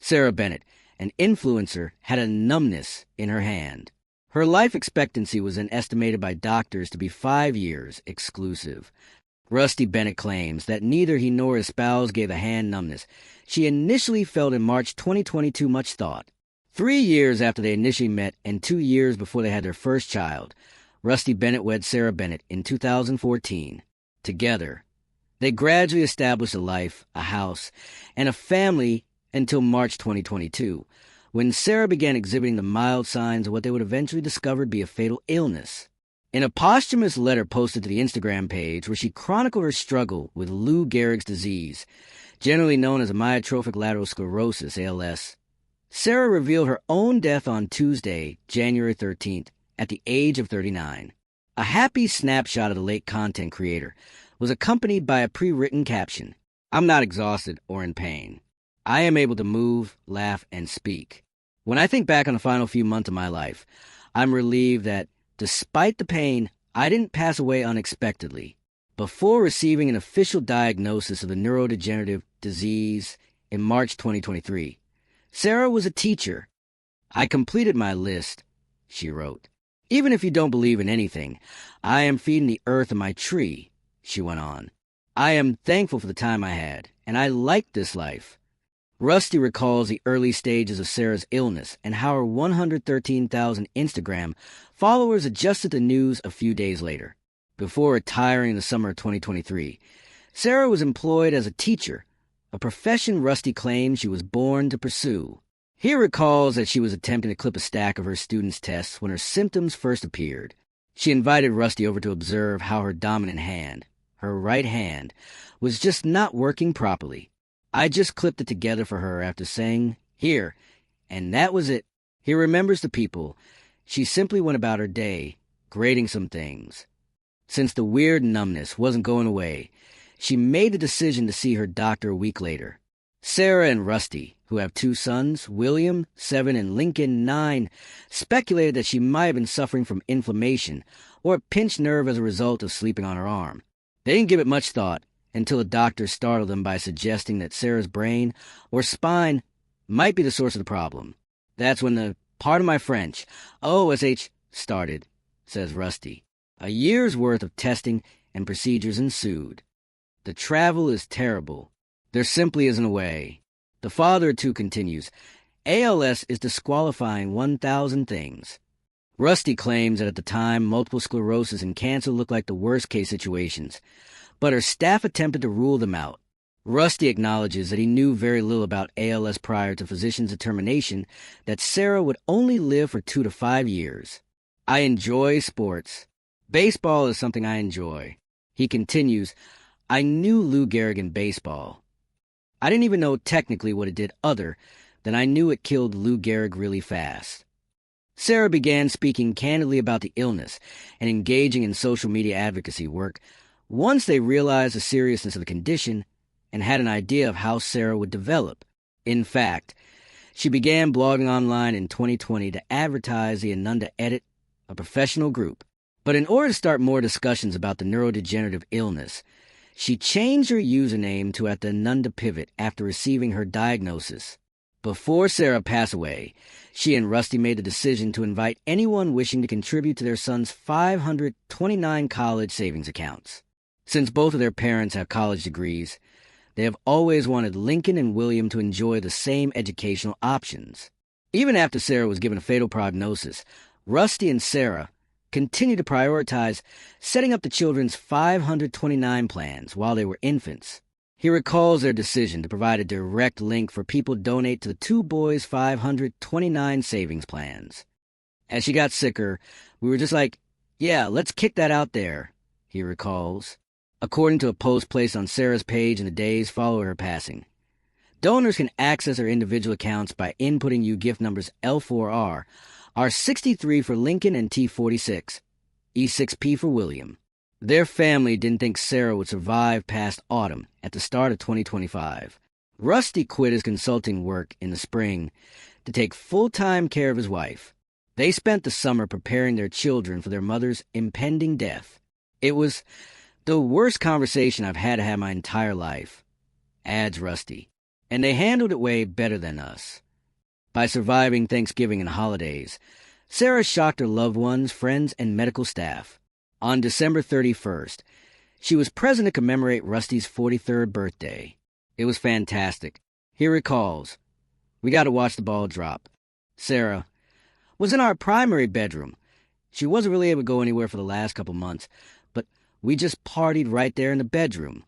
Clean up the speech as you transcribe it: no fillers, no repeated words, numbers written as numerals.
Sara Bennett, an influencer, had a numbness in her hand. Her life expectancy was then estimated by doctors to be 5 years exclusive. Rusty Bennett claims that neither he nor his spouse gave the hand numbness she initially felt in March 2022 much thought. 3 years after they initially met and 2 years before they had their first child, Rusty Bennett wed Sara Bennett in 2014. Together, they gradually established a life, a house, and a family until March 2022, when Sara began exhibiting the mild signs of what they would eventually discover to be a fatal illness. In a posthumous letter posted to the Instagram page where she chronicled her struggle with Lou Gehrig's disease, generally known as amyotrophic lateral sclerosis, ALS, Sara revealed her own death on Tuesday, January 13th, at the age of 39. A happy snapshot of the late content creator was accompanied by a pre-written caption, "I'm not exhausted or in pain. I am able to move, laugh, and speak. When I think back on the final few months of my life, I'm relieved that, despite the pain, I didn't pass away unexpectedly." Before receiving an official diagnosis of a neurodegenerative disease in March 2023, Sara was a teacher. "I completed my list," she wrote. "Even if you don't believe in anything, I am feeding the earth and my tree," she went on. "I am thankful for the time I had, and I like this life." Rusty recalls the early stages of Sara's illness and how her 113,000 Instagram followers adjusted the news a few days later. Before retiring in the summer of 2023, Sara was employed as a teacher, a profession Rusty claims she was born to pursue. He recalls that she was attempting to clip a stack of her students' tests when her symptoms first appeared. She invited Rusty over to observe how her dominant hand, her right hand, was just not working properly. "I just clipped it together for her after saying, 'Here,' and that was it." He remembers the people. She simply went about her day, grading some things. Since the weird numbness wasn't going away, she made the decision to see her doctor a week later. Sara and Rusty, who have 2 sons, William, 7, and Lincoln, 9, speculated that she might have been suffering from inflammation or a pinched nerve as a result of sleeping on her arm. They didn't give it much thought until a doctor startled them by suggesting that Sara's brain or spine might be the source of the problem. "That's when the, pardon my French, OSH started," says Rusty. A year's worth of testing and procedures ensued. "The travel is terrible. There simply isn't a way." The father of 2 continues, "ALS is disqualifying 1,000 things." Rusty claims that at the time, multiple sclerosis and cancer looked like the worst-case situations, but her staff attempted to rule them out. Rusty acknowledges that he knew very little about ALS prior to physicians' determination that Sara would only live for 2 to 5 years. "I enjoy sports. Baseball is something I enjoy." He continues, "I knew Lou Gehrig in baseball. I didn't even know technically what it did other than I knew it killed Lou Gehrig really fast." Sara began speaking candidly about the illness and engaging in social media advocacy work once they realized the seriousness of the condition and had an idea of how Sara would develop. In fact, she began blogging online in 2020 to advertise the Ananda Edit, a professional group. But in order to start more discussions about the neurodegenerative illness, she changed her username to @theAnandaPivot after receiving her diagnosis. Before Sara passed away, she and Rusty made the decision to invite anyone wishing to contribute to their son's 529 college savings accounts. Since both of their parents have college degrees, they have always wanted Lincoln and William to enjoy the same educational options. Even after Sara was given a fatal prognosis, Rusty and Sara continued to prioritize setting up the children's 529 plans while they were infants. He recalls their decision to provide a direct link for people to donate to the 2 boys' 529 savings plans. "As she got sicker, we were just like, yeah, let's kick that out there," he recalls. According to a post placed on Sara's page in the days following her passing, donors can access their individual accounts by inputting gift numbers L4R, R63 for Lincoln and T46, E6P for William. Their family didn't think Sara would survive past autumn at the start of 2025. Rusty quit his consulting work in the spring to take full-time care of his wife. They spent the summer preparing their children for their mother's impending death. "It was the worst conversation I've had to have my entire life," adds Rusty. And they handled it way better than us. By surviving Thanksgiving and holidays, Sarah shocked her loved ones, friends, and medical staff. On December 31st, she was present to commemorate Rusty's 43rd birthday. It was fantastic. He recalls, "We got to watch the ball drop. Sarah was in our primary bedroom. She wasn't really able to go anywhere for the last couple months, but we just partied right there in the bedroom.